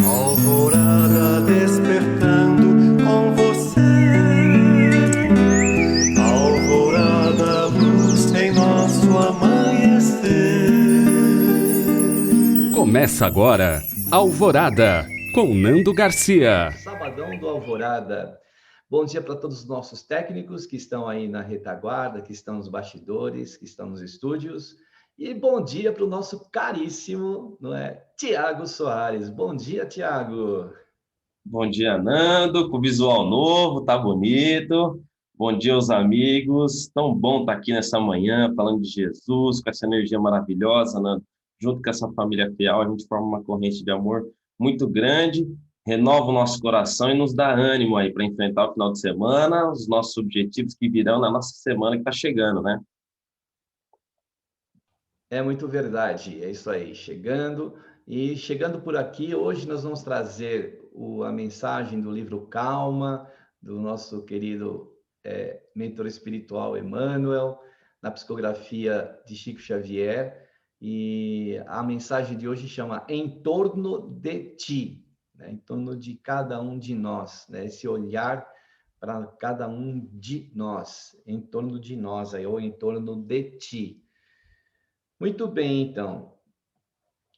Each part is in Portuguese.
Alvorada despertando com você. Alvorada, luz em nosso amanhecer. Começa agora, Alvorada, com Nando Garcia. Sabadão do Alvorada. Bom dia para todos os nossos técnicos que estão aí na retaguarda, que estão nos bastidores, que estão nos estúdios. E bom dia para o nosso caríssimo, não é, Tiago Soares. Bom dia, Tiago. Bom dia, Nando, com visual novo, tá bonito. Bom dia aos amigos. Tão bom estar aqui nessa manhã falando de Jesus, com essa energia maravilhosa, Nando. Junto com essa família fiel, a gente forma uma corrente de amor muito grande, renova o nosso coração e nos dá ânimo aí para enfrentar o final de semana, os nossos objetivos que virão na nossa semana que está chegando, né? É muito verdade, é isso aí. Chegando por aqui, hoje nós vamos trazer a mensagem do livro Calma, do nosso querido mentor espiritual Emmanuel, na psicografia de Chico Xavier. E a mensagem de hoje chama Em torno de ti, né? Em torno de cada um de nós, né? Esse olhar para cada um de nós, em torno de nós, aí, ou em torno de ti. Muito bem, então.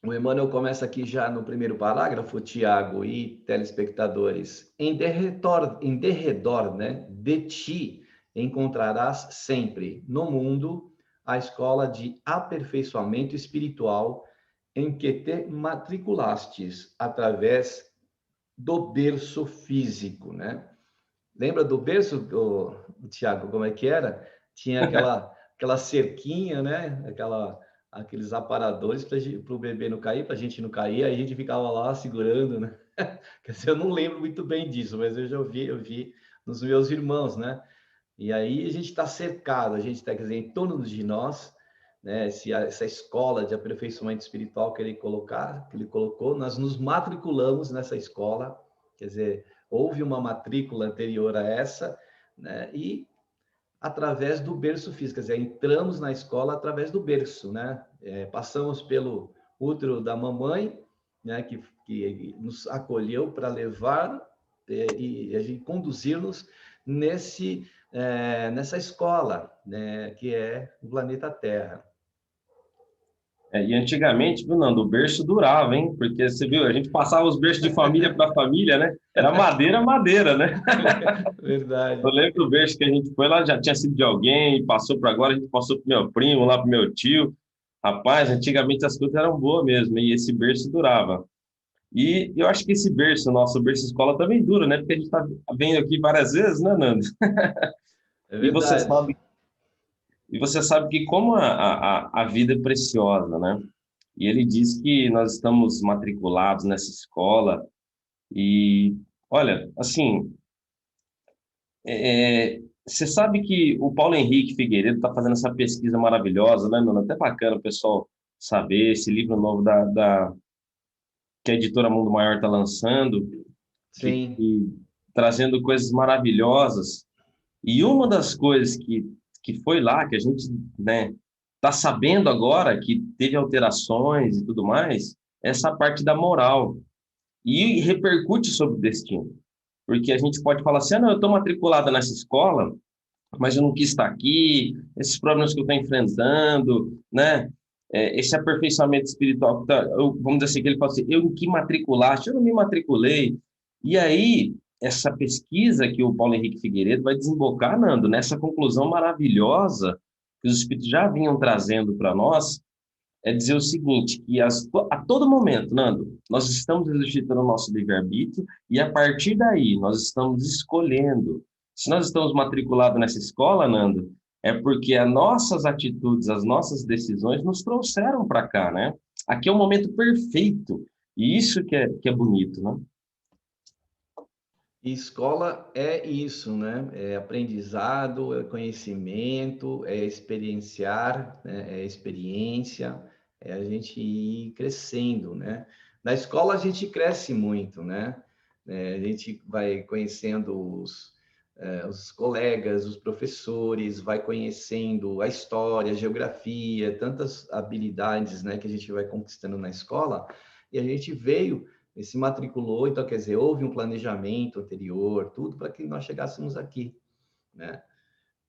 O Emmanuel começa aqui já no primeiro parágrafo, Tiago e telespectadores. Em derredor, né, de ti encontrarás sempre no mundo a escola de aperfeiçoamento espiritual em que te matriculastes através do berço físico, né? Lembra do berço, Tiago, como é que era? Tinha aquela cerquinha, né? Aqueles aparadores para o bebê não cair, para a gente não cair, aí a gente ficava lá segurando, né? Quer dizer, eu não lembro muito bem disso, mas eu vi nos meus irmãos, né? E aí a gente está cercado, a gente está, quer dizer, em torno de nós, né? Essa escola de aperfeiçoamento espiritual que ele colocou, nós nos matriculamos nessa escola, quer dizer, houve uma matrícula anterior a essa, né? E através do berço físico, quer dizer, entramos na escola através do berço, né? Passamos pelo útero da mamãe, né? Que nos acolheu para levar e a gente conduzir-nos nessa escola, né? Que é o planeta Terra. E antigamente, viu, Nando, o berço durava, hein? Porque você viu, a gente passava os berços de família para família, né? Era madeira, madeira, né? Eu Verdade. lembro do berço que a gente foi lá, já tinha sido de alguém, passou para agora, a gente passou para meu primo, lá para meu tio. Rapaz, antigamente as coisas eram boas mesmo, e esse berço durava. E eu acho que esse berço, nosso berço escola, também dura, né? Porque a gente está vendo aqui várias vezes, né, Nando? É E você verdade. sabe, e você sabe que como a vida é preciosa, né? E ele diz que nós estamos matriculados nessa escola e, olha, assim, você sabe que o Paulo Henrique Figueiredo está fazendo essa pesquisa maravilhosa, né, Nando? Até bacana o pessoal saber esse livro novo que a editora Mundo Maior está lançando, Sim. que trazendo coisas maravilhosas. E uma das coisas que foi lá, que a gente, né, está sabendo agora que teve alterações e tudo mais, é essa parte da moral. E repercute sobre o destino. Porque a gente pode falar assim, ah, não, eu estou matriculada nessa escola, mas eu não quis estar aqui, esses problemas que eu estou enfrentando, né? Esse aperfeiçoamento espiritual, que vamos dizer assim, que ele fala assim, eu que matriculaste, eu não me matriculei. E aí, essa pesquisa que o Paulo Henrique Figueiredo vai desembocar, Nando, nessa conclusão maravilhosa que os espíritos já vinham trazendo para nós, é dizer o seguinte, que a todo momento, Nando, nós estamos exercitando o nosso livre-arbítrio e a partir daí nós estamos escolhendo. Se nós estamos matriculados nessa escola, Nando, é porque as nossas atitudes, as nossas decisões nos trouxeram para cá, né? Aqui é o momento perfeito e isso que é bonito, né? E escola é isso, né? É aprendizado, é conhecimento, é experienciar, né? É experiência, é a gente ir crescendo, né? Na escola a gente cresce muito, né? A gente vai conhecendo os colegas, os professores, vai conhecendo a história, a geografia, tantas habilidades, né, que a gente vai conquistando na escola, e a gente veio Ele se matriculou, então, quer dizer, houve um planejamento anterior, tudo para que nós chegássemos aqui, né?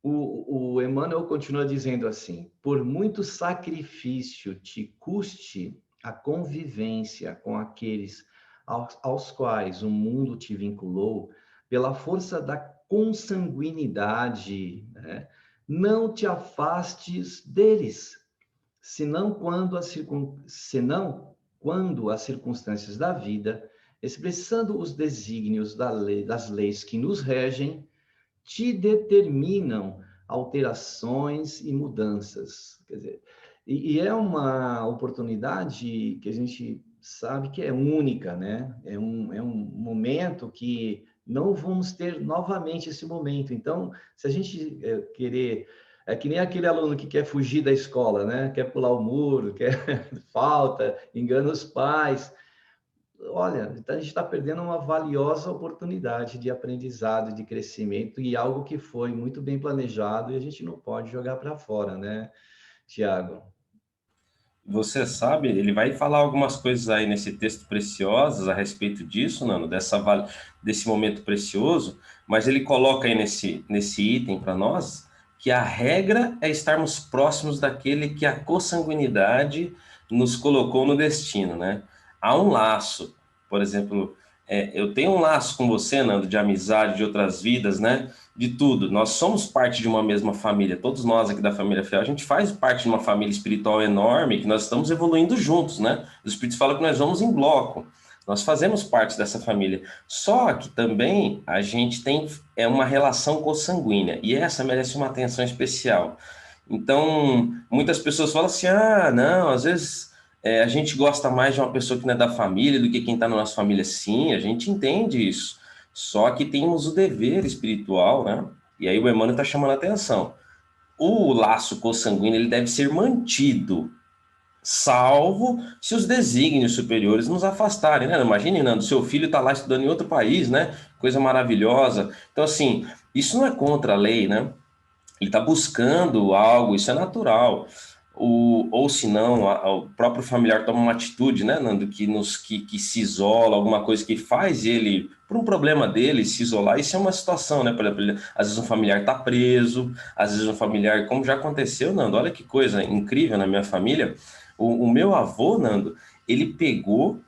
O Emmanuel continua dizendo assim: por muito sacrifício te custe a convivência com aqueles aos quais o mundo te vinculou, pela força da consanguinidade, né? Não te afastes deles, senão quando as circunstâncias da vida, expressando os desígnios das leis que nos regem, te determinam alterações e mudanças. Quer dizer, e é uma oportunidade que a gente sabe que é única, né? É um momento que não vamos ter novamente esse momento. Então, se a gente querer... É que nem aquele aluno que quer fugir da escola, né? Quer pular o muro, quer falta, engana os pais. Olha, então a gente está perdendo uma valiosa oportunidade de aprendizado, de crescimento e algo que foi muito bem planejado e a gente não pode jogar para fora, né, Tiago? Você sabe, ele vai falar algumas coisas aí nesse texto preciosas a respeito disso, Nando, desse momento precioso, mas ele coloca aí nesse item para nós que a regra é estarmos próximos daquele que a consanguinidade nos colocou no destino, né? Há um laço, por exemplo, eu tenho um laço com você, Nando, de amizade, de outras vidas, né? De tudo. Nós somos parte de uma mesma família. Todos nós aqui da família Fiel, a gente faz parte de uma família espiritual enorme, que nós estamos evoluindo juntos, né? Os espíritos falam que nós vamos em bloco. Nós fazemos parte dessa família. Só que também a gente tem uma relação consanguínea, e essa merece uma atenção especial. Então, muitas pessoas falam assim, não, às vezes a gente gosta mais de uma pessoa que não é da família do que quem está na nossa família. Sim, a gente entende isso. Só que temos o dever espiritual, né? E aí o Emmanuel está chamando a atenção. O laço consanguíneo ele deve ser mantido, salvo se os desígnios superiores nos afastarem, né? Imagine, Nando, seu filho está lá estudando em outro país, né? Coisa maravilhosa. Então, assim, isso não é contra a lei, né? Ele está buscando algo, isso é natural. Ou se não, o próprio familiar toma uma atitude, né, Nando, que se isola, alguma coisa que faz ele, por um problema dele, se isolar. Isso é uma situação, né? Por exemplo, às vezes um familiar está preso, às vezes um familiar, como já aconteceu, Nando, olha que coisa incrível na minha família. O meu avô, Nando, ele pegou,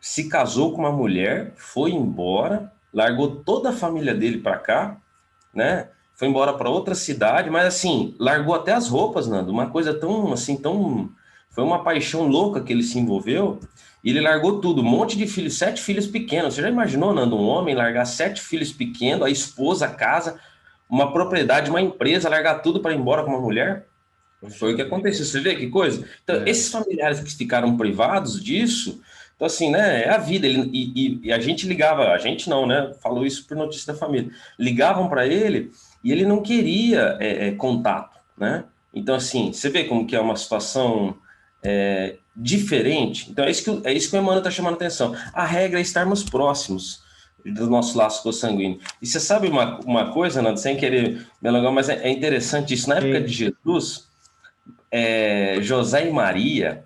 se casou com uma mulher, foi embora, largou toda a família dele para cá, né? Foi embora para outra cidade, mas assim, largou até as roupas, Nando. Uma coisa tão, assim, tão... Foi uma paixão louca que ele se envolveu, e ele largou tudo, um monte de filhos, 7 filhos pequenos. Você já imaginou, Nando, um homem largar 7 filhos pequenos, a esposa, a casa, uma propriedade, uma empresa, largar tudo para ir embora com uma mulher? Foi o que aconteceu, você vê que coisa? Então, esses familiares que ficaram privados disso, então assim, né, é a vida, e a gente ligava, a gente não, né, falou isso por notícia da família, ligavam para ele, e ele não queria contato, né, então assim, você vê como que é uma situação diferente. Então é isso que o Emmanuel está chamando a atenção, a regra é estarmos próximos do nosso laço consanguíneo. E você sabe uma coisa, Nando, sem querer me alongar, mas é interessante isso, na época de Jesus... José e Maria,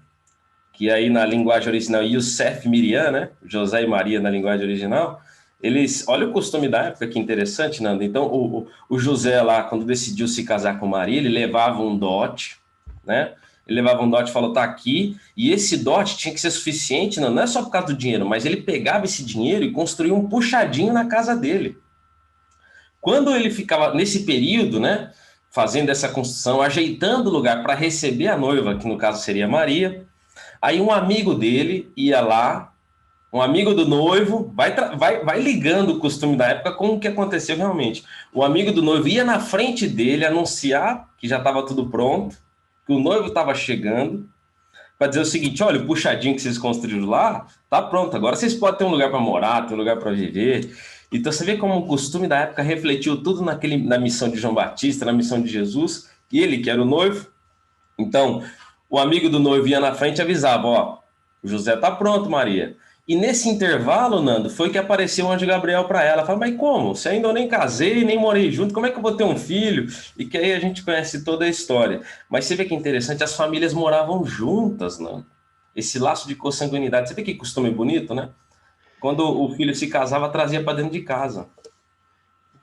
que aí na linguagem original, Yosef e Miriam, né? José e Maria na linguagem original, eles, olha o costume da época, que interessante, Nando. Então, o José lá, quando decidiu se casar com Maria, ele levava um dote, né? Ele levava um dote e falou, tá aqui, e esse dote tinha que ser suficiente, não é só por causa do dinheiro, mas ele pegava esse dinheiro e construía um puxadinho na casa dele. Quando ele ficava nesse período, né, fazendo essa construção, ajeitando o lugar para receber a noiva, que no caso seria Maria, aí um amigo dele ia lá, um amigo do noivo, vai ligando o costume da época com o que aconteceu realmente. O amigo do noivo ia na frente dele anunciar que já estava tudo pronto, que o noivo estava chegando, para dizer o seguinte, olha, o puxadinho que vocês construíram lá, tá pronto, agora vocês podem ter um lugar para morar, ter um lugar para viver. Então você vê como o costume da época refletiu tudo na missão de João Batista, na missão de Jesus, e ele que era o noivo. Então, o amigo do noivo ia na frente e avisava, ó, o José tá pronto, Maria. E nesse intervalo, Nando, foi que apareceu o anjo Gabriel para ela. Fala, mas como? Você ainda nem casei, nem morei junto, como é que eu vou ter um filho? E que aí a gente conhece toda a história. Mas você vê que é interessante, as famílias moravam juntas, Nando. Esse laço de consanguinidade, você vê que costume bonito, né? Quando o filho se casava, trazia para dentro de casa.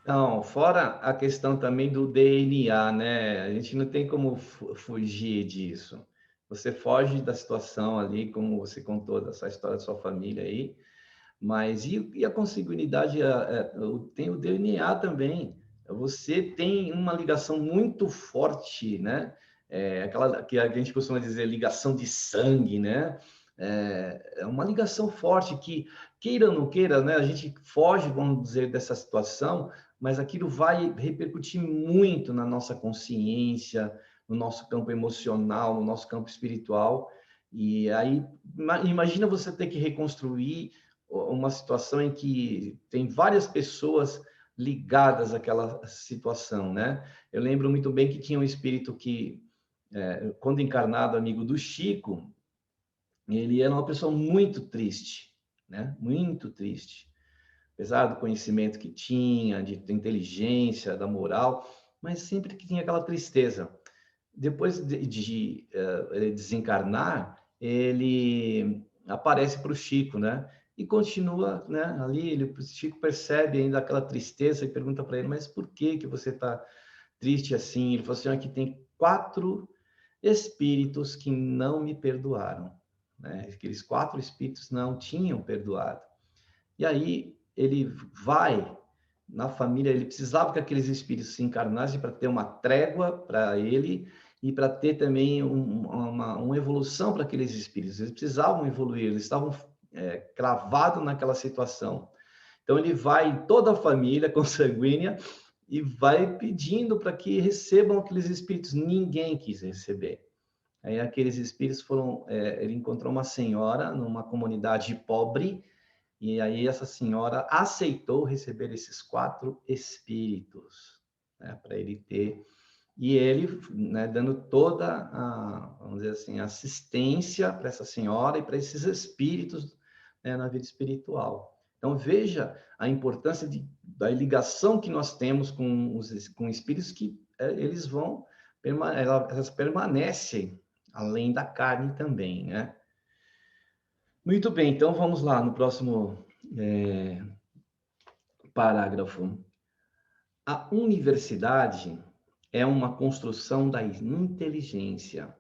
Então, fora a questão também do DNA, né? A gente não tem como fugir disso. Você foge da situação ali, como você contou dessa história da sua família aí, mas e a consanguinidade? Tem o DNA também. Você tem uma ligação muito forte, né? Aquela que a gente costuma dizer ligação de sangue, né? É uma ligação forte que, queira ou não queira, né? A gente foge, vamos dizer, dessa situação, mas aquilo vai repercutir muito na nossa consciência, no nosso campo emocional, no nosso campo espiritual. E aí, imagina você ter que reconstruir uma situação em que tem várias pessoas ligadas àquela situação, né? Eu lembro muito bem que tinha um espírito que, quando encarnado, amigo do Chico, ele era uma pessoa muito triste, né? Muito triste. Apesar do conhecimento que tinha, de inteligência, da moral, mas sempre que tinha aquela tristeza. Depois de ele desencarnar, ele aparece para o Chico, né? E continua, né? Ali, o Chico percebe ainda aquela tristeza e pergunta para ele: mas por que você está triste assim? Ele falou assim: aqui tem 4 espíritos que não me perdoaram, né? Aqueles 4 espíritos não tinham perdoado. E aí ele vai na família, ele precisava que aqueles espíritos se encarnassem para ter uma trégua para ele e para ter também uma evolução para aqueles espíritos. Eles precisavam evoluir, eles estavam cravados naquela situação. Então ele vai em toda a família consanguínea e vai pedindo para que recebam aqueles espíritos. Ninguém quis receber. Aí aqueles espíritos foram, ele encontrou uma senhora numa comunidade pobre, e aí essa senhora aceitou receber esses 4 espíritos, né, para ele ter, e ele, né, dando toda a, vamos dizer assim, assistência para essa senhora e para esses espíritos, né, na vida espiritual. Então veja a importância da ligação que nós temos com espíritos que eles vão, elas permanecem além da carne também, né? Muito bem, então vamos lá no próximo parágrafo. A universidade é uma construção da inteligência.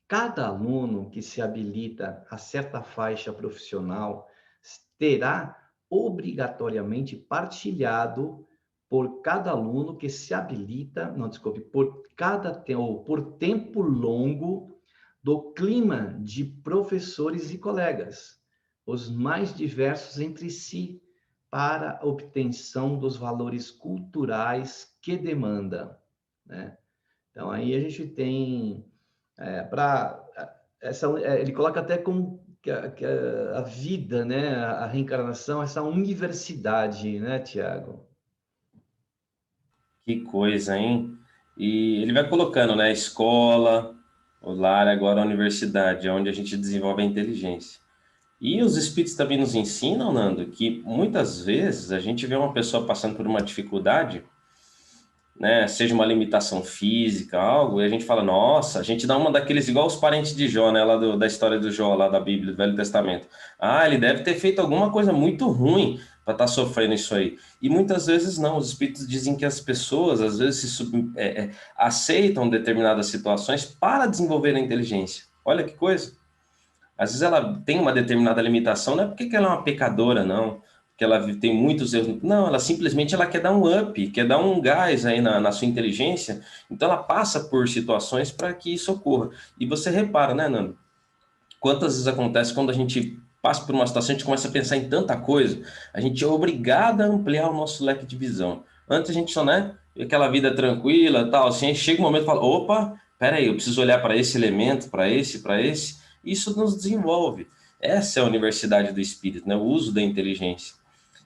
Cada aluno que se habilita a certa faixa profissional terá obrigatoriamente partilhado por cada aluno que se habilita, não, desculpe, por tempo longo do clima de professores e colegas, os mais diversos entre si, para a obtenção dos valores culturais que demanda, né? Então, aí a gente tem, ele coloca até como que a vida, né, a reencarnação, essa universidade, né, Tiago? Que coisa, hein? E ele vai colocando, né? Escola, o lar, agora a universidade, onde a gente desenvolve a inteligência. E os espíritos também nos ensinam, Nando, que muitas vezes a gente vê uma pessoa passando por uma dificuldade, né? Seja uma limitação física, algo, e a gente fala, nossa, a gente dá uma daqueles, igual os parentes de Jó, né? Lá da história do Jó, lá da Bíblia, do Velho Testamento. Ah, ele deve ter feito alguma coisa muito ruim para estar sofrendo isso aí. E muitas vezes não, os espíritos dizem que as pessoas, às vezes, aceitam determinadas situações para desenvolver a inteligência. Olha que coisa. Às vezes ela tem uma determinada limitação, não é porque ela é uma pecadora, não, porque ela tem muitos erros. Não, ela simplesmente ela quer dar um up, quer dar um gás aí na sua inteligência, então ela passa por situações para que isso ocorra. E você repara, né, Nando? Quantas vezes acontece quando a gente passa por uma situação, a gente começa a pensar em tanta coisa, a gente é obrigado a ampliar o nosso leque de visão. Antes a gente só, né, aquela vida tranquila, tal, assim, chega um momento e fala, opa, peraí, eu preciso olhar para esse elemento, para esse, isso nos desenvolve. Essa é a universidade do espírito, né, o uso da inteligência.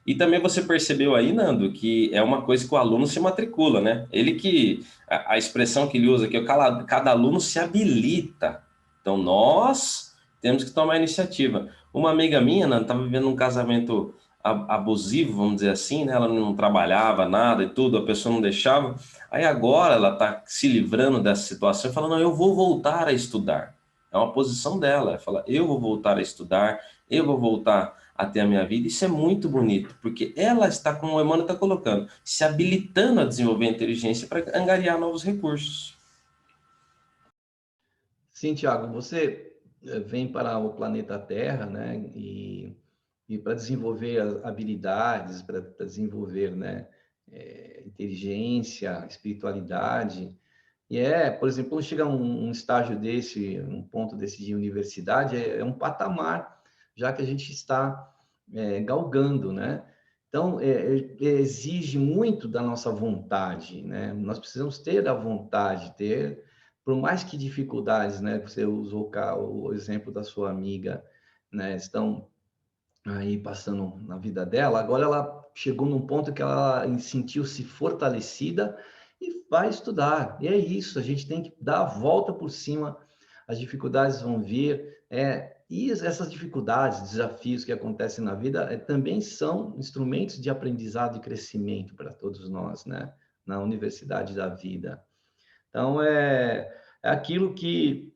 E também você percebeu aí, Nando, que é uma coisa que o aluno se matricula, né? Ele que, a expressão que ele usa aqui, cada aluno se habilita. Então, nós temos que tomar a iniciativa. Uma amiga minha, Nando, estava vivendo um casamento abusivo, vamos dizer assim, né? Ela não trabalhava nada e tudo, a pessoa não deixava. Aí agora ela está se livrando dessa situação e falando, não, eu vou voltar a estudar. É uma posição dela, ela fala, eu vou voltar a estudar, eu vou voltar até a minha vida. Isso é muito bonito, porque ela está, como o Emmanuel está colocando, se habilitando a desenvolver a inteligência para angariar novos recursos. Sim, Tiago, você vem para o planeta Terra, né? E para desenvolver as habilidades, para desenvolver, né? Inteligência, espiritualidade. E por exemplo, quando chega um estágio desse, um ponto desse de universidade, é um patamar, já que a gente está galgando, né? Então, exige muito da nossa vontade, né? Nós precisamos ter a vontade, por mais que dificuldades, né? Você usou o exemplo da sua amiga, né? Estão aí passando na vida dela, agora ela chegou num ponto que ela sentiu-se fortalecida e vai estudar. E é isso, a gente tem que dar a volta por cima, as dificuldades vão vir, e essas dificuldades, desafios que acontecem na vida também são instrumentos de aprendizado e crescimento para todos nós, né? Na universidade da vida. Então, é aquilo que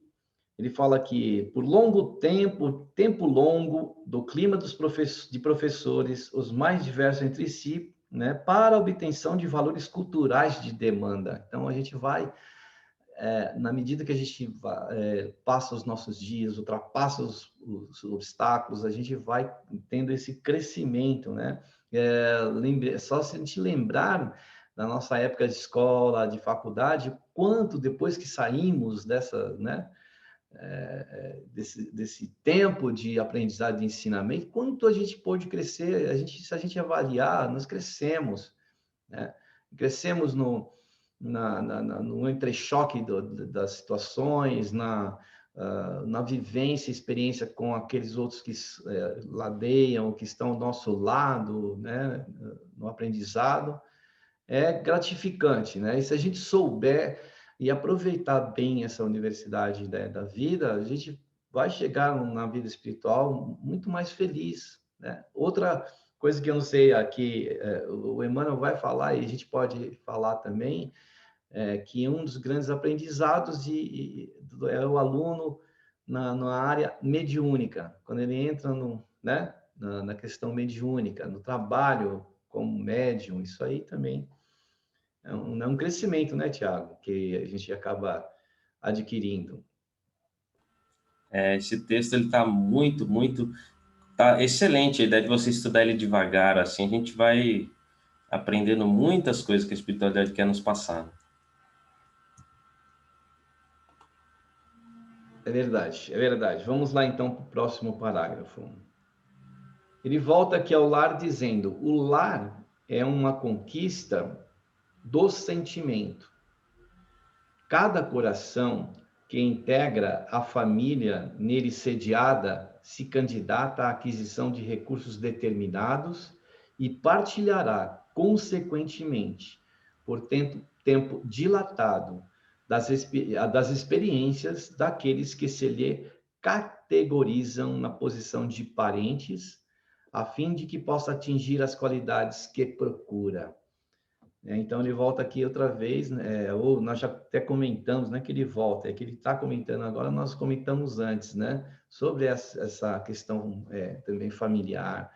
ele fala que, por longo tempo longo, do clima de professores, os mais diversos entre si, né, para a obtenção de valores culturais de demanda. Então, a gente vai, na medida que a gente passa os nossos dias, ultrapassa os obstáculos, a gente vai tendo esse crescimento, né? Só se a gente lembrar da nossa época de escola, de faculdade, quanto depois que saímos dessa, né? Desse tempo de aprendizado de ensinamento, quanto a gente pôde crescer, se a gente avaliar, nós crescemos, né? Crescemos no entrechoque das situações, na vivência, experiência com aqueles outros que ladeiam, que estão ao nosso lado, né? No aprendizado, é gratificante, né? E se a gente souber e aproveitar bem essa universidade da vida, a gente vai chegar na vida espiritual muito mais feliz, né? Outra coisa que eu não sei aqui, o Emmanuel vai falar e a gente pode falar também, que um dos grandes aprendizados é o aluno na área mediúnica, quando ele entra né, na questão mediúnica, no trabalho como médium, isso aí também é um crescimento, né, Tiago, que a gente acaba adquirindo. Esse texto ele está tá excelente. A ideia de você estudar ele devagar, assim, a gente vai aprendendo muitas coisas que a espiritualidade quer nos passar. É verdade, é verdade. Vamos lá, então, para o próximo parágrafo. Ele volta aqui ao lar dizendo: o lar é uma conquista do sentimento. Cada coração que integra a família nele sediada se candidata à aquisição de recursos determinados e partilhará, consequentemente, por tempo dilatado, das experiências daqueles que se lhe categorizam na posição de parentes, a fim de que possa atingir as qualidades que procura. Então, ele volta aqui outra vez, né? Ou nós já até comentamos, né, que ele volta, é que ele está comentando agora, nós comentamos antes, né, sobre essa questão também familiar,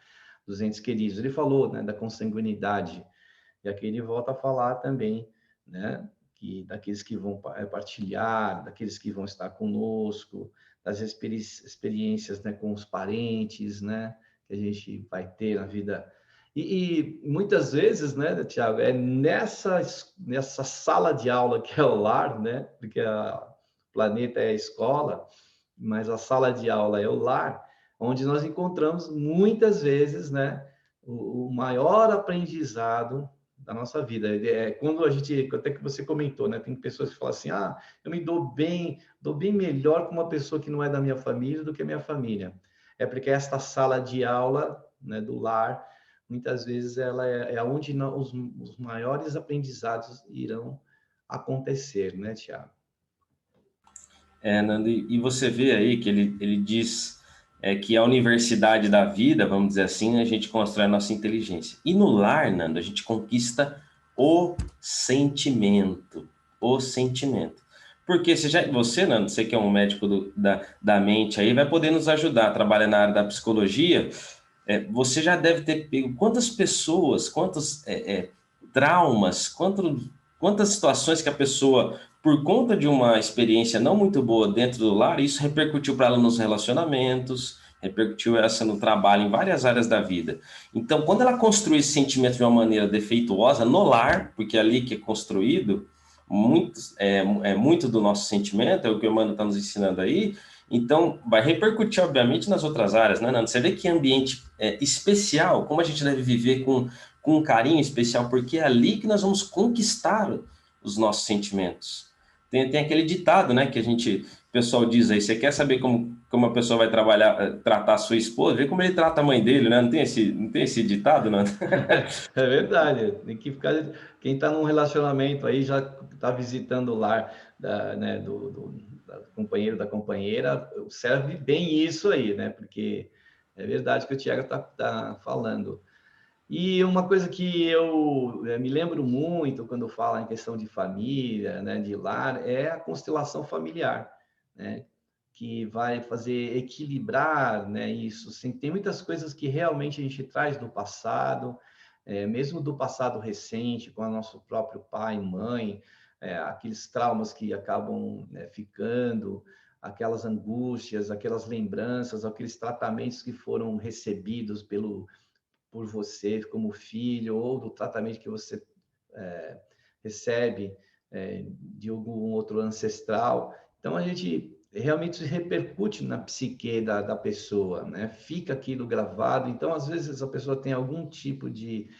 dos entes queridos. Ele falou, né, da consanguinidade, e aqui ele volta a falar também, né, que daqueles que vão partilhar, daqueles que vão estar conosco, das experiências, né, com os parentes, né, que a gente vai ter na vida. E muitas vezes, né, Tiago, nessa sala de aula que é o lar, né, porque o planeta é a escola, mas a sala de aula é o lar, onde nós encontramos muitas vezes, né, o maior aprendizado da nossa vida. Quando a gente, até que você comentou, né, tem pessoas que falam assim: eu me dou bem melhor com uma pessoa que não é da minha família do que a minha família. É porque esta sala de aula, né, do lar, muitas vezes ela é onde os maiores aprendizados irão acontecer, né, Tiago? Nando, e você vê aí que ele diz que a universidade da vida, vamos dizer assim, a gente constrói a nossa inteligência. E no lar, Nando, a gente conquista o sentimento. O sentimento. Porque você, Nando, que é um médico da mente aí, vai poder nos ajudar a trabalhar na área da psicologia, Você já deve ter pego quantas pessoas, quantos traumas, quantas situações que a pessoa, por conta de uma experiência não muito boa dentro do lar, isso repercutiu para ela nos relacionamentos, repercutiu essa no trabalho, em várias áreas da vida. Então, quando ela construi esse sentimento de uma maneira defeituosa no lar, porque é ali que é construído, muito do nosso sentimento, é o que o Emmanuel está nos ensinando aí. Então, vai repercutir, obviamente, nas outras áreas, né, Nando? Você vê que ambiente especial, como a gente deve viver com um carinho especial, porque é ali que nós vamos conquistar os nossos sentimentos. Tem aquele ditado, né, que o pessoal diz aí, você quer saber como a pessoa vai tratar a sua esposa? Vê como ele trata a mãe dele, né? Não tem esse ditado, Nando? É verdade, tem que ficar. Quem está num relacionamento aí já está visitando o lar né, da companheiro da companheira, serve bem isso aí, né? Porque é verdade que o Tiago tá falando. E uma coisa que eu me lembro muito quando fala em questão de família, né, de lar, é a constelação familiar, né? Que vai fazer equilibrar, né, isso. Sim, tem muitas coisas que realmente a gente traz do passado, mesmo do passado recente, com o nosso próprio pai e mãe, aqueles traumas que acabam, né, ficando, aquelas angústias, aquelas lembranças, aqueles tratamentos que foram recebidos por você como filho, ou do tratamento que você recebe de algum outro ancestral. Então, a gente realmente repercute na psique da pessoa, né? Fica aquilo gravado. Então, às vezes, a pessoa tem algum tipo de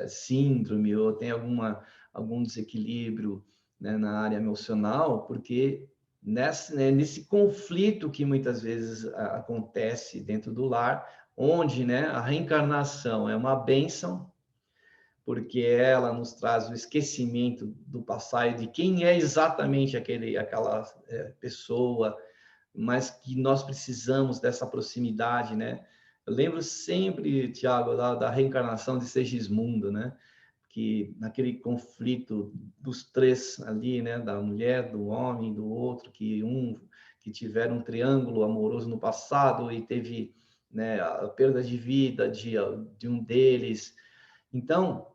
síndrome ou tem algum desequilíbrio, né, na área emocional, porque nesse conflito que muitas vezes acontece dentro do lar, onde, né, a reencarnação é uma bênção, porque ela nos traz o esquecimento do passado e de quem é exatamente aquela pessoa, mas que nós precisamos dessa proximidade, né? Eu lembro sempre, Tiago, da reencarnação de Segismundo, né? Que naquele conflito dos três ali, né? Da mulher, do homem, do outro, que tiveram um triângulo amoroso no passado e teve, né, a perda de vida de um deles. Então,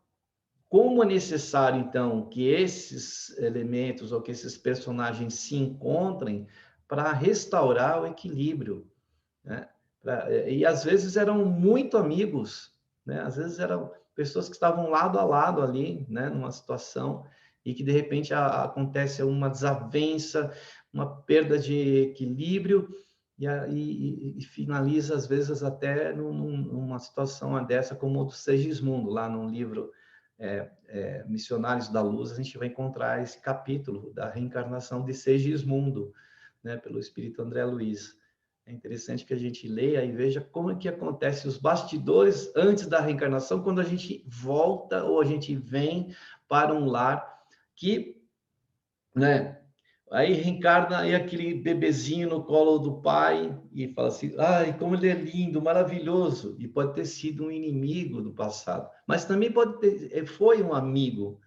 como é necessário, então, que esses elementos ou que esses personagens se encontrem para restaurar o equilíbrio, né? E às vezes eram muito amigos, né? Às vezes eram pessoas que estavam lado a lado ali, né? Numa situação e que de repente acontece uma desavença, uma perda de equilíbrio e finaliza às vezes até numa situação dessa como o do Segismundo, lá no livro Missionários da Luz, a gente vai encontrar esse capítulo da reencarnação de Segismundo, né? Pelo Espírito André Luiz. É interessante que a gente leia e veja como é que acontece os bastidores antes da reencarnação, quando a gente volta ou a gente vem para um lar que, né, aí reencarna aí aquele bebezinho no colo do pai e fala assim: ai, como ele é lindo, maravilhoso. E pode ter sido um inimigo do passado, mas também foi um amigo.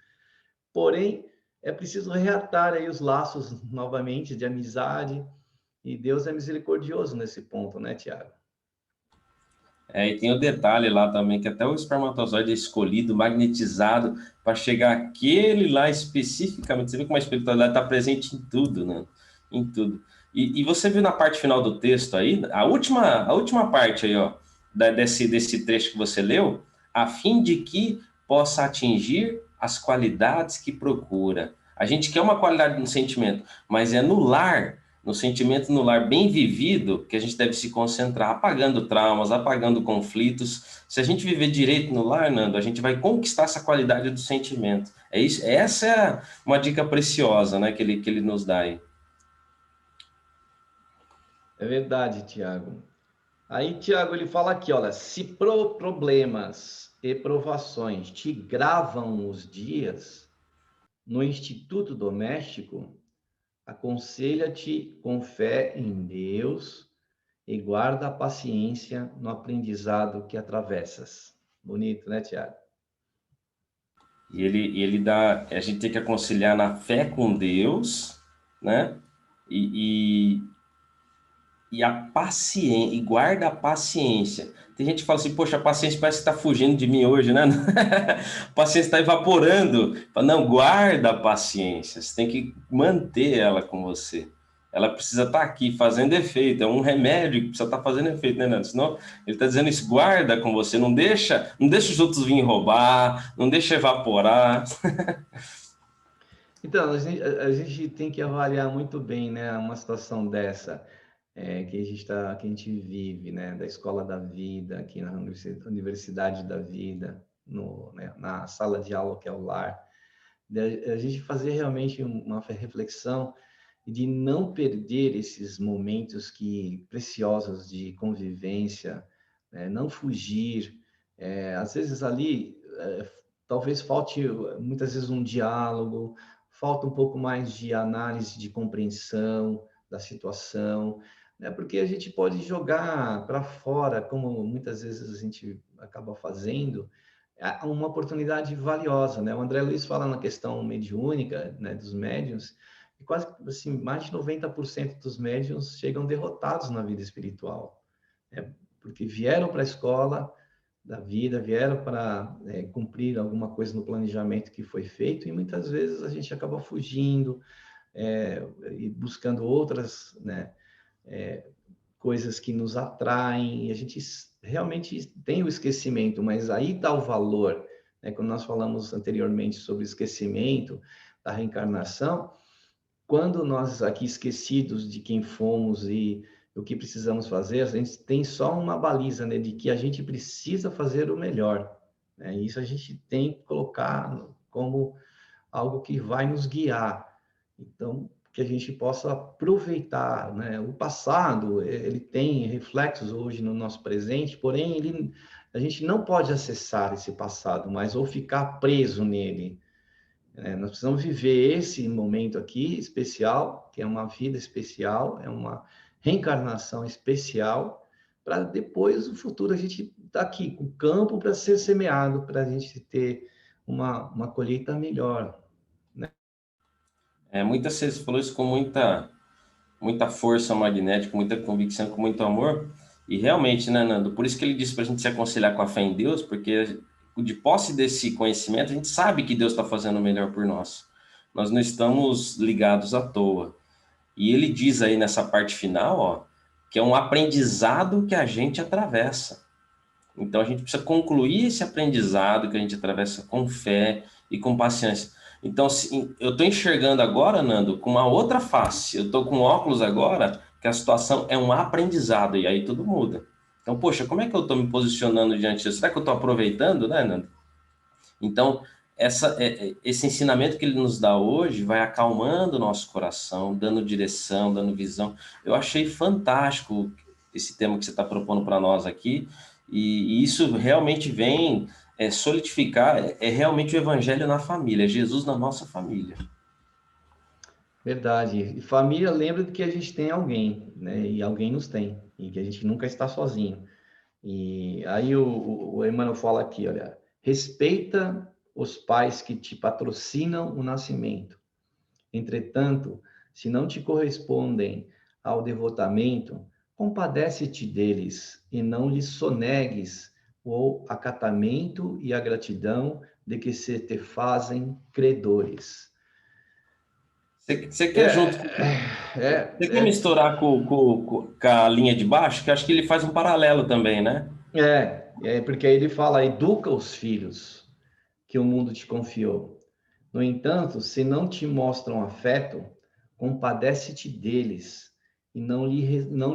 Porém, é preciso reatar aí os laços novamente de amizade, e Deus é misericordioso nesse ponto, né, Tiago? E tem o detalhe lá também, que até o espermatozoide é escolhido, magnetizado, para chegar aquele lá especificamente. Você vê como a espiritualidade está presente em tudo, né? Em tudo. E você viu na parte final do texto aí, a última parte aí, ó, desse trecho que você leu, a fim de que possa atingir as qualidades que procura. A gente quer uma qualidade no sentimento, mas é no lar, no sentimento no lar bem vivido, que a gente deve se concentrar, apagando traumas, apagando conflitos. Se a gente viver direito no lar, Nando, a gente vai conquistar essa qualidade do sentimento. É isso, essa é uma dica preciosa, né, que ele nos dá aí. É verdade, Tiago. Aí, Tiago, ele fala aqui, olha, se problemas e provações te gravam os dias no instituto doméstico, aconselha-te com fé em Deus e guarda a paciência no aprendizado que atravessas. Bonito, né, Tiago? E ele dá, a gente tem que aconselhar na fé com Deus, né? E e a paciência, e guarda a paciência. Tem gente que fala assim, poxa, a paciência parece que está fugindo de mim hoje, né? A paciência está evaporando. Fala, não, guarda a paciência, você tem que manter ela com você. Ela precisa estar aqui fazendo efeito, é um remédio que precisa estar fazendo efeito, né, Nando? Senão ele está dizendo isso, guarda com você, não deixa os outros virem roubar, não deixa evaporar. Então, a gente tem que avaliar muito bem, né, uma situação dessa que a gente vive, né, da escola da vida, aqui na universidade da vida, né, na sala de aula que é o lar, a gente fazer realmente uma reflexão de não perder esses momentos preciosos de convivência, né, não fugir. Às vezes ali, talvez falte muitas vezes um diálogo, falta um pouco mais de análise, de compreensão da situação, né? Porque a gente pode jogar para fora, como muitas vezes a gente acaba fazendo, uma oportunidade valiosa, né? O André Luiz fala na questão mediúnica, né, dos médiuns, e quase assim, mais de 90% dos médiuns chegam derrotados na vida espiritual, né? Porque vieram para a escola da vida, vieram para cumprir alguma coisa no planejamento que foi feito, e muitas vezes a gente acaba fugindo e buscando outras, né, coisas que nos atraem, e a gente realmente tem o esquecimento, mas aí está o valor, né? Quando nós falamos anteriormente sobre esquecimento, da reencarnação, quando nós aqui esquecidos de quem fomos e o que precisamos fazer, a gente tem só uma baliza, né, de que a gente precisa fazer o melhor, né? Isso a gente tem que colocar como algo que vai nos guiar. Então, que a gente possa aproveitar, né? O passado, ele tem reflexos hoje no nosso presente, porém, a gente não pode acessar esse passado, mas ou ficar preso nele. Nós precisamos viver esse momento aqui especial, que é uma vida especial, é uma reencarnação especial, para depois, no futuro, a gente estar aqui com o campo para ser semeado, para a gente ter uma colheita melhor. Muitas vezes falou isso com muita força magnética, muita convicção, com muito amor. E realmente, né, Nando? Por isso que ele disse para a gente se aconselhar com a fé em Deus, porque de posse desse conhecimento, a gente sabe que Deus está fazendo o melhor por nós. Nós não estamos ligados à toa. E ele diz aí nessa parte final, ó, que é um aprendizado que a gente atravessa. Então a gente precisa concluir esse aprendizado que a gente atravessa com fé e com paciência. Então, eu estou enxergando agora, Nando, com uma outra face. Eu estou com óculos agora, que a situação é um aprendizado, e aí tudo muda. Então, poxa, como é que eu estou me posicionando diante disso? Será que eu estou aproveitando, né, Nando? Então, esse ensinamento que ele nos dá hoje vai acalmando o nosso coração, dando direção, dando visão. Eu achei fantástico esse tema que você está propondo para nós aqui, e isso realmente vem solidificar, realmente o evangelho na família, Jesus na nossa família. Verdade. E família lembra de que a gente tem alguém, né? E alguém nos tem, e que a gente nunca está sozinho. E aí o Emmanuel fala aqui, olha, respeita os pais que te patrocinam o nascimento. Entretanto, se não te correspondem ao devotamento, compadece-te deles e não lhes sonegues o acatamento e a gratidão de que se te fazem credores. Você quer junto? Você quer misturar com a linha de baixo? Que acho que ele faz um paralelo também, né? Porque aí ele fala, educa os filhos que o mundo te confiou. No entanto, se não te mostram afeto, compadece-te deles e não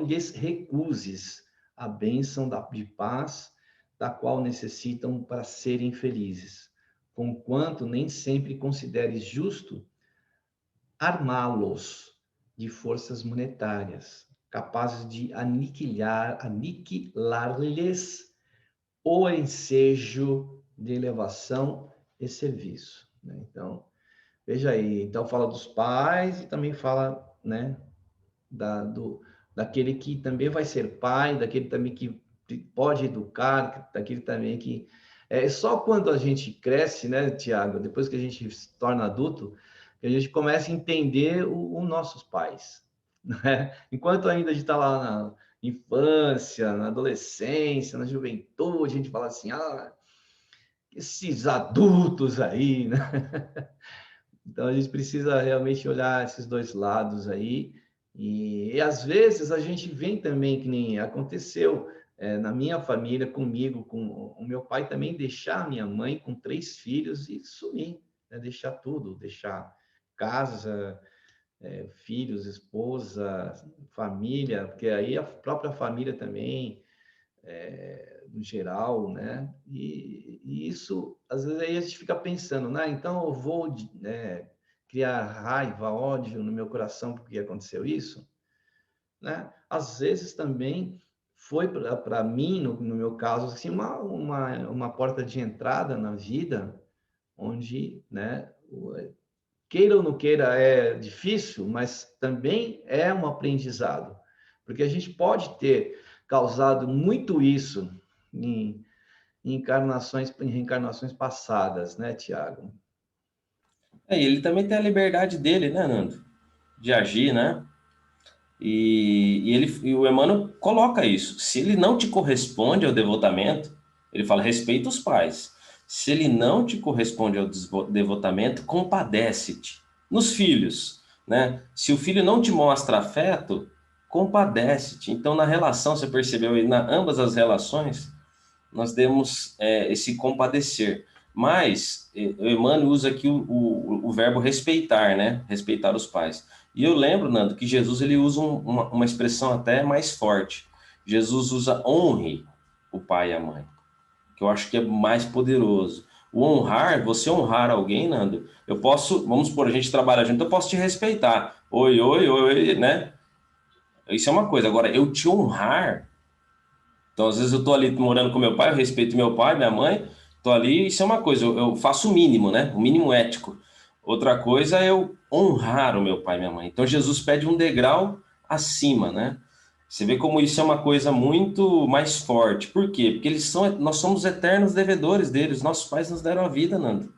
lhes recuses a bênção de paz da qual necessitam para serem felizes, conquanto nem sempre consideres justo armá-los de forças monetárias, capazes de aniquilar-lhes o ensejo de elevação e serviço, né? Então, veja aí, então fala dos pais e também fala, né, daquele que também vai ser pai, daquele também que pode educar, daquele também que... É só quando a gente cresce, né, Tiago, depois que a gente se torna adulto, que a gente começa a entender os nossos pais. né? Enquanto ainda a gente está lá na infância, na adolescência, na juventude, a gente fala assim, esses adultos aí, né? Então a gente precisa realmente olhar esses dois lados aí. E às vezes a gente vem também, que nem aconteceu na minha família, comigo, com o meu pai também, deixar a minha mãe com 3 filhos e sumir, né? Deixar tudo, deixar casa, filhos, esposa, família, porque aí a própria família também, no geral, né? E isso, às vezes, aí a gente fica pensando, né? Então eu vou, né, criar raiva, ódio no meu coração porque aconteceu isso, né? Às vezes também foi para mim, no meu caso, assim, uma porta de entrada na vida, onde, né, queira ou não queira, é difícil, mas também é um aprendizado, porque a gente pode ter causado muito isso em, em reencarnações passadas, né, Tiago? E ele também tem a liberdade dele, né, Nando? De agir, né? E o Emmanuel coloca isso. Se ele não te corresponde ao devotamento, ele fala, respeita os pais. Se ele não te corresponde ao devotamento, compadece-te. Nos filhos, né? Se o filho não te mostra afeto, compadece-te. Então, na relação, você percebeu aí, na ambas as relações, nós temos esse compadecer. Mas o Emmanuel usa aqui o verbo respeitar, né? Respeitar os pais. E eu lembro, Nando, que Jesus ele usa uma expressão até mais forte. Jesus usa honre o pai e a mãe, que eu acho que é mais poderoso. O honrar, você honrar alguém, Nando, eu posso, vamos supor, a gente trabalha junto, eu posso te respeitar. Oi, oi, oi, né? Isso é uma coisa. Agora, eu te honrar, então, às vezes eu tô ali morando com meu pai, eu respeito meu pai, minha mãe, tô ali, isso é uma coisa, eu faço o mínimo, né? O mínimo ético. Outra coisa é eu honrar o meu pai e minha mãe. Então, Jesus pede um degrau acima, né? Você vê como isso é uma coisa muito mais forte. Por quê? Porque nós somos eternos devedores deles. Nossos pais nos deram a vida, Nando.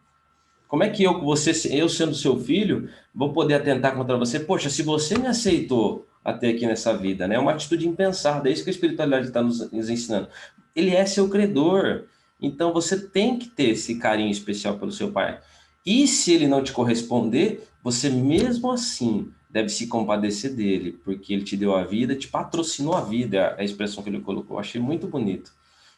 Como é que eu sendo seu filho, vou poder atentar contra você? Poxa, se você me aceitou até aqui nessa vida, né? É uma atitude impensada, é isso que a espiritualidade está nos ensinando. Ele é seu credor, então você tem que ter esse carinho especial pelo seu pai. E se ele não te corresponder, você mesmo assim deve se compadecer dele, porque ele te deu a vida, te patrocinou a vida, é a expressão que ele colocou. Eu achei muito bonito.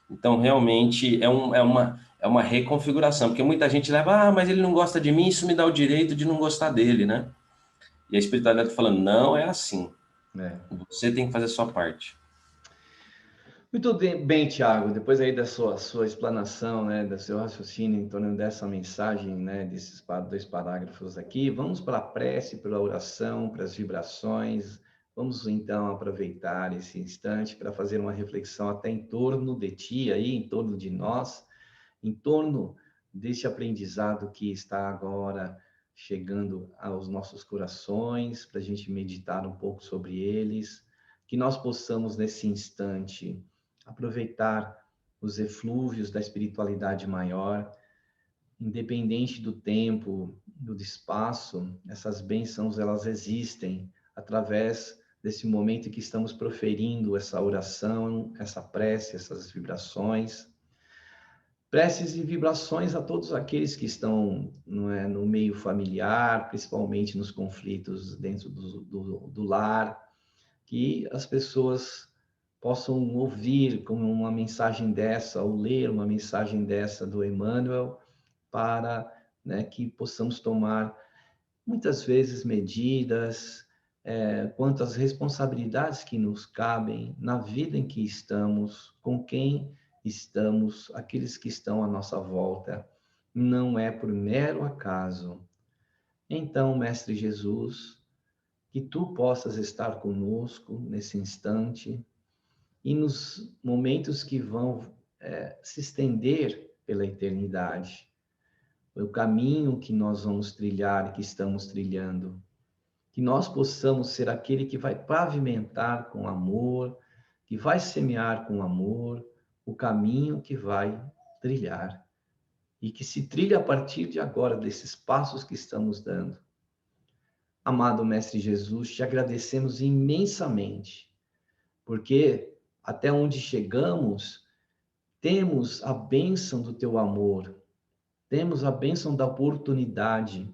Então, realmente, é uma reconfiguração, porque muita gente leva, mas ele não gosta de mim, isso me dá o direito de não gostar dele, né? E a espiritualidade está falando, não é assim. É. Você tem que fazer a sua parte. Muito bem, Tiago, depois aí da sua explanação, né, do seu raciocínio em torno dessa mensagem, né, desses 2 parágrafos aqui, vamos para a prece, para a oração, para as vibrações. Vamos então aproveitar esse instante para fazer uma reflexão até em torno de ti aí, em torno de nós, em torno desse aprendizado que está agora chegando aos nossos corações, para a gente meditar um pouco sobre eles, que nós possamos nesse instante aproveitar os eflúvios da espiritualidade maior, independente do tempo, do espaço, essas bênçãos elas existem através desse momento em que estamos proferindo essa oração, essa prece, essas vibrações. Preces e vibrações a todos aqueles que estão no meio familiar, principalmente nos conflitos dentro do lar, que as pessoas possam ouvir como uma mensagem dessa, ou ler uma mensagem dessa do Emmanuel, para, né, que possamos tomar, muitas vezes, medidas quanto às responsabilidades que nos cabem na vida em que estamos, com quem estamos, aqueles que estão à nossa volta. Não é por mero acaso. Então, Mestre Jesus, que tu possas estar conosco nesse instante e nos momentos que vão se estender pela eternidade, o caminho que nós vamos trilhar, que estamos trilhando, que nós possamos ser aquele que vai pavimentar com amor, que vai semear com amor o caminho que vai trilhar e que se trilha a partir de agora desses passos que estamos dando. Amado Mestre Jesus, te agradecemos imensamente, porque até onde chegamos, temos a bênção do teu amor, temos a bênção da oportunidade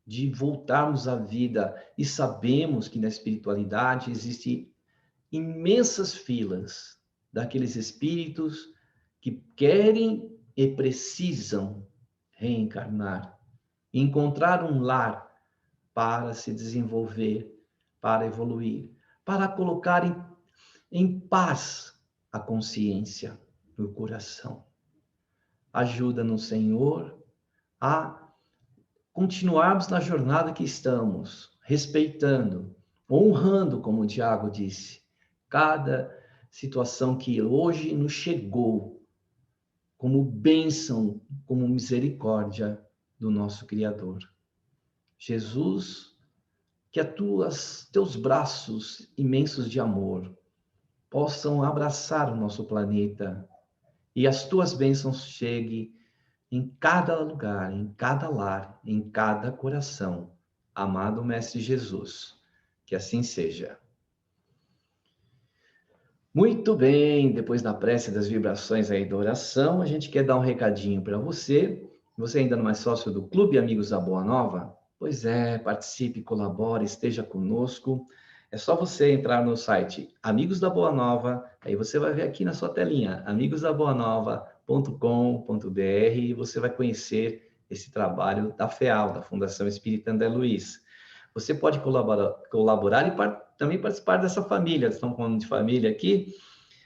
de voltarmos à vida e sabemos que na espiritualidade existem imensas filas daqueles espíritos que querem e precisam reencarnar, encontrar um lar para se desenvolver, para evoluir, para colocar em paz a consciência no coração. Ajuda-nos, Senhor, a continuarmos na jornada que estamos, respeitando, honrando, como o Tiago disse, cada situação que hoje nos chegou como bênção, como misericórdia do nosso Criador. Jesus, que teus braços imensos de amor possam abraçar o nosso planeta e as tuas bênçãos cheguem em cada lugar, em cada lar, em cada coração. Amado Mestre Jesus, que assim seja. Muito bem, depois da prece das vibrações aí da oração, a gente quer dar um recadinho para você. Você ainda não é sócio do Clube Amigos da Boa Nova? Pois é, participe, colabore, esteja conosco. É só você entrar no site Amigos da Boa Nova, aí você vai ver aqui na sua telinha, amigosdaboanova.com.br, e você vai conhecer esse trabalho da FEAL, da Fundação Espírita André Luiz. Você pode colaborar e também participar dessa família. Estamos falando de família aqui.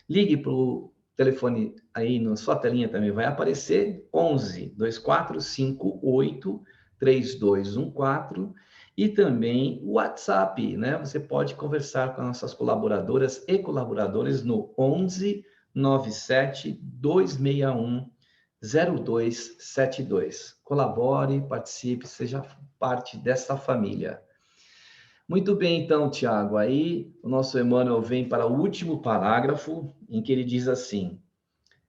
Ligue para o telefone aí na sua telinha também, vai aparecer 11 2458 3214 e também o WhatsApp, né? Você pode conversar com as nossas colaboradoras e colaboradores no 11 97 261 0272. Colabore, participe, seja parte dessa família. Muito bem, então, Tiago, aí o nosso Emmanuel vem para o último parágrafo, em que ele diz assim: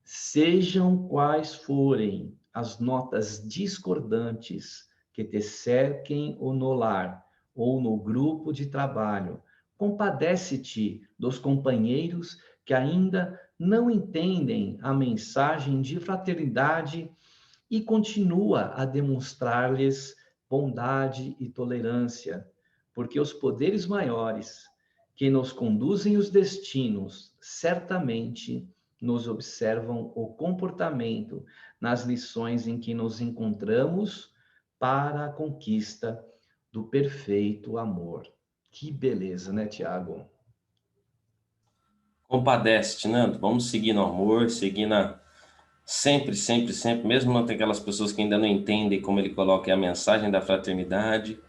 sejam quais forem as notas discordantes que te cerquem ou no lar, ou no grupo de trabalho, compadece-te dos companheiros que ainda não entendem a mensagem de fraternidade e continua a demonstrar-lhes bondade e tolerância, porque os poderes maiores que nos conduzem os destinos certamente nos observam o comportamento nas lições em que nos encontramos para a conquista do perfeito amor. Que beleza, né, Tiago? Compadece, Nando. Vamos seguir no amor, seguir na... Sempre, sempre, sempre, mesmo não tem aquelas pessoas que ainda não entendem como ele coloca a mensagem da fraternidade,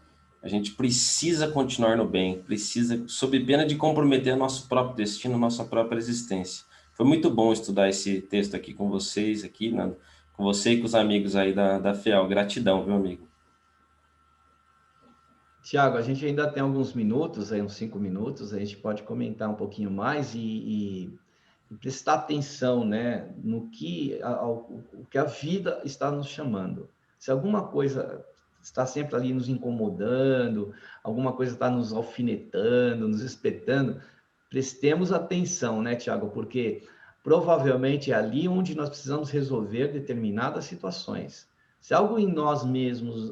a gente precisa continuar no bem, precisa, sob pena de comprometer nosso próprio destino, nossa própria existência. Foi muito bom estudar esse texto aqui com vocês, aqui, Nando, com você e com os amigos aí da FEAL. Gratidão, viu, amigo? Tiago, a gente ainda tem alguns minutos, aí uns 5 minutos, a gente pode comentar um pouquinho mais e prestar atenção, né, no que o que a vida está nos chamando. Se alguma coisa está sempre ali nos incomodando, alguma coisa está nos alfinetando, nos espetando, prestemos atenção, né, Tiago? Porque provavelmente é ali onde nós precisamos resolver determinadas situações. Se algo em nós mesmos,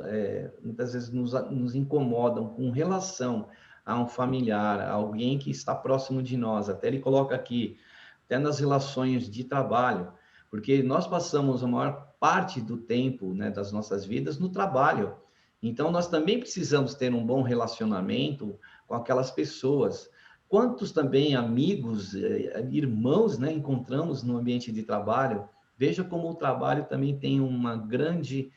muitas vezes nos incomodam com relação a um familiar, a alguém que está próximo de nós, até ele coloca aqui, até nas relações de trabalho, porque nós passamos a maior parte do tempo, né, das nossas vidas no trabalho. Então, nós também precisamos ter um bom relacionamento com aquelas pessoas. Quantos também amigos, irmãos, né, encontramos no ambiente de trabalho? Veja como o trabalho também tem uma grande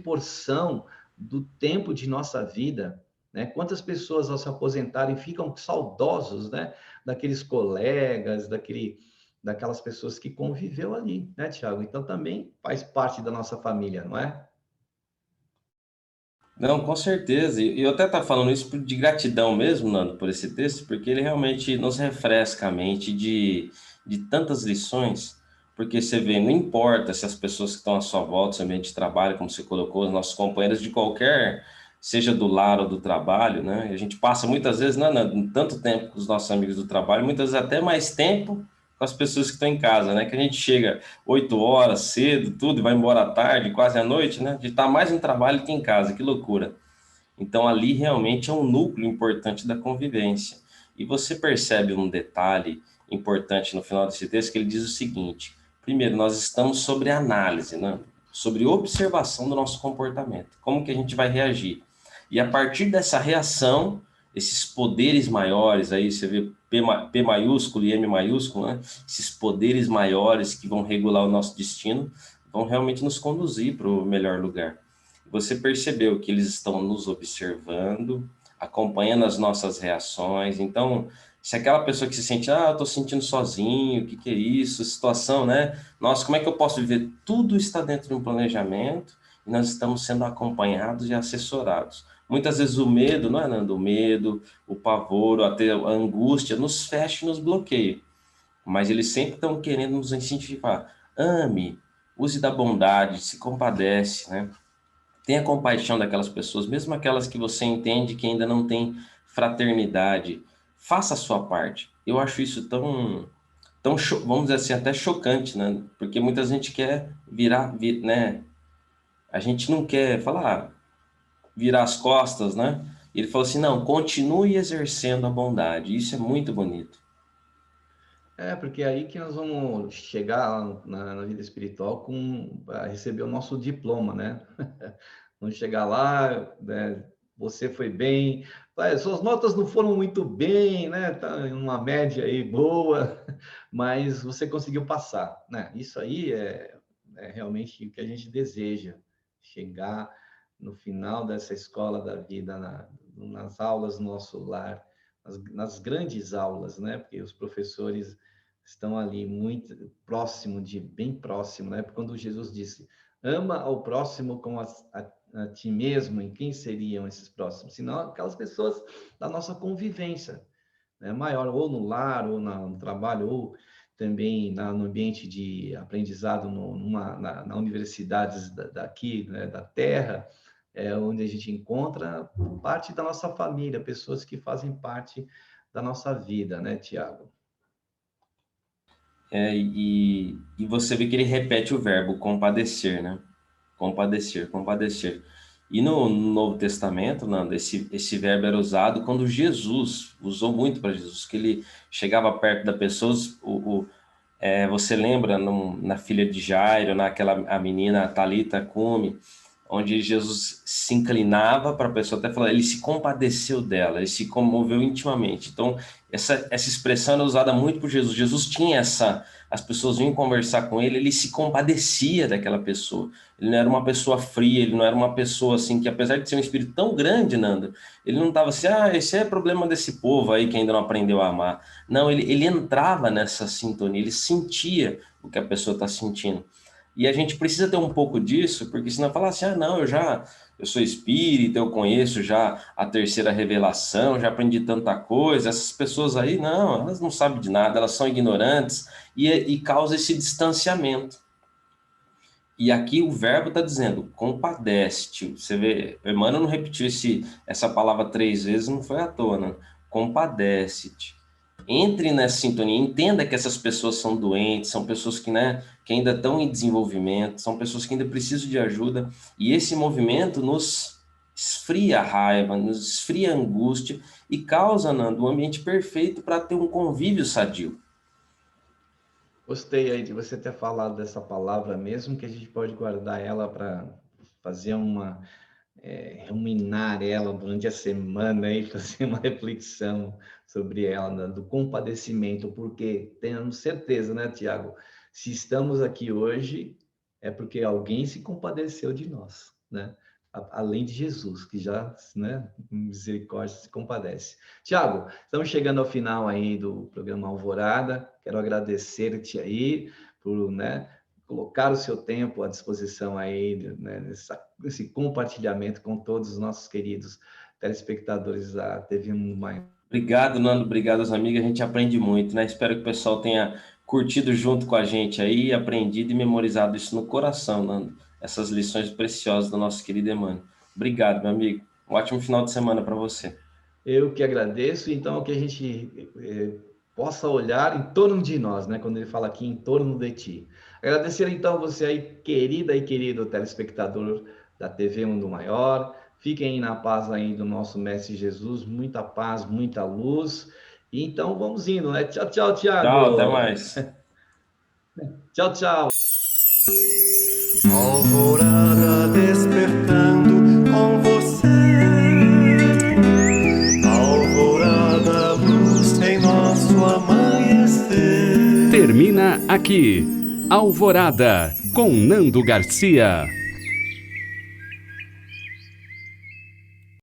porção do tempo de nossa vida, né? Quantas pessoas, ao se aposentarem, ficam saudosos, né, daqueles colegas, daquelas pessoas que conviveu ali, né, Tiago? Então, também faz parte da nossa família, não é? Não, com certeza. E eu até estava falando isso de gratidão mesmo, Nando, por esse texto, porque ele realmente nos refresca a mente de tantas lições, porque você vê, não importa se as pessoas que estão à sua volta, seu ambiente de trabalho, como você colocou, os nossos companheiros de qualquer seja do lar ou do trabalho, né? A gente passa muitas vezes, tanto tempo com os nossos amigos do trabalho, muitas vezes até mais tempo com as pessoas que estão em casa, né? Que a gente chega 8 horas cedo, tudo, e vai embora à tarde, quase à noite, né? De estar mais no trabalho que em casa, que loucura. Então, ali realmente é um núcleo importante da convivência. E você percebe um detalhe importante no final desse texto, que ele diz o seguinte: primeiro, nós estamos sobre análise, né? Sobre observação do nosso comportamento. Como que a gente vai reagir? E a partir dessa reação, esses poderes maiores, aí você vê P maiúsculo e M maiúsculo, né? Esses poderes maiores que vão regular o nosso destino, vão realmente nos conduzir para o melhor lugar. Você percebeu que eles estão nos observando, acompanhando as nossas reações. Então, se aquela pessoa que se sente, eu estou sentindo sozinho, o que que é isso, situação, né? Nossa, como é que eu posso viver? Tudo está dentro de um planejamento e nós estamos sendo acompanhados e assessorados. Muitas vezes o medo, não é, Nando? O medo, o pavor, até a angústia nos fecha e nos bloqueia. Mas eles sempre estão querendo nos incentivar. Ame, use da bondade, se compadece, né? Tenha compaixão daquelas pessoas, mesmo aquelas que você entende que ainda não tem fraternidade. Faça a sua parte. Eu acho isso vamos dizer assim, até chocante, né? Porque muita gente quer né? A gente não quer virar as costas, né? Ele falou assim, não, continue exercendo a bondade. Isso é muito bonito. Porque é aí que nós vamos chegar na vida espiritual a receber o nosso diploma, né? Vamos chegar lá, né? Você foi bem, suas notas não foram muito bem, né? Tá em uma média aí boa, mas você conseguiu passar, né? Isso aí é realmente o que a gente deseja, chegar no final dessa escola da vida, nas aulas do nosso lar, nas grandes aulas, né? Porque os professores estão ali muito bem próximo, né? Quando Jesus disse, ama ao próximo como a ti mesmo, em quem seriam esses próximos? Senão aquelas pessoas da nossa convivência, né? Maior, ou no lar, ou no trabalho, ou também no ambiente de aprendizado na universidades daqui, né? Da Terra, onde a gente encontra parte da nossa família, pessoas que fazem parte da nossa vida, né, Tiago? E você vê que ele repete o verbo compadecer, né? Compadecer, compadecer. E no Novo Testamento, Nando, esse verbo era usado quando Jesus, usou muito para Jesus, que ele chegava perto da pessoa, você lembra na filha de Jairo, a menina Talita Cumi, onde Jesus se inclinava para a pessoa, até falar, ele se compadeceu dela, ele se comoveu intimamente. Então, essa expressão era usada muito por Jesus. Jesus tinha as pessoas vinham conversar com ele, ele se compadecia daquela pessoa. Ele não era uma pessoa fria, ele não era uma pessoa assim, que apesar de ser um espírito tão grande, Nando, ele não estava assim, esse é problema desse povo aí que ainda não aprendeu a amar. Não, ele entrava nessa sintonia, ele sentia o que a pessoa está sentindo. E a gente precisa ter um pouco disso, porque senão falar assim, não, eu sou espírita, eu conheço já a terceira revelação, já aprendi tanta coisa, essas pessoas aí, não, elas não sabem de nada, elas são ignorantes, e causa esse distanciamento. E aqui o verbo está dizendo, compadece-te. Você vê, Emmanuel não repetiu essa palavra 3 vezes, não foi à toa, né? Compadece-te. Entre nessa sintonia, entenda que essas pessoas são doentes, são pessoas que, né, que ainda estão em desenvolvimento, são pessoas que ainda precisam de ajuda, e esse movimento nos esfria a raiva, nos esfria a angústia e causa, Nando, um ambiente perfeito para ter um convívio sadio. Gostei aí de você ter falado dessa palavra mesmo, que a gente pode guardar ela para fazer ruminar ela durante a semana e fazer uma reflexão sobre ela, né, do compadecimento, porque temos certeza, né, Tiago? Se estamos aqui hoje, é porque alguém se compadeceu de nós, né? Além de Jesus, que já, né, misericórdia se compadece. Tiago, estamos chegando ao final aí do programa Alvorada. Quero agradecer-te aí por, né, colocar o seu tempo à disposição aí, né, nesse compartilhamento com todos os nossos queridos telespectadores da TV Mundo Maior. Obrigado, Nando, obrigado às amigas, a gente aprende muito, né? Espero que o pessoal tenha curtido junto com a gente aí, aprendido e memorizado isso no coração, Nando, essas lições preciosas do nosso querido Emmanuel. Obrigado, meu amigo. Um ótimo final de semana para você. Eu que agradeço, então, que a gente possa olhar em torno de nós, né? Quando ele fala aqui em torno de ti. Agradecer, então, você aí, querida e querido telespectador da TV Mundo Maior. Fiquem aí na paz aí do nosso Mestre Jesus. Muita paz, muita luz. E então, vamos indo, né? Tchau, tchau, Tiago. Tchau, até mais. Tchau, tchau. Alvorada despertando com você. Alvorada, luz em nosso amanhecer. Termina aqui, Alvorada, com Nando Garcia.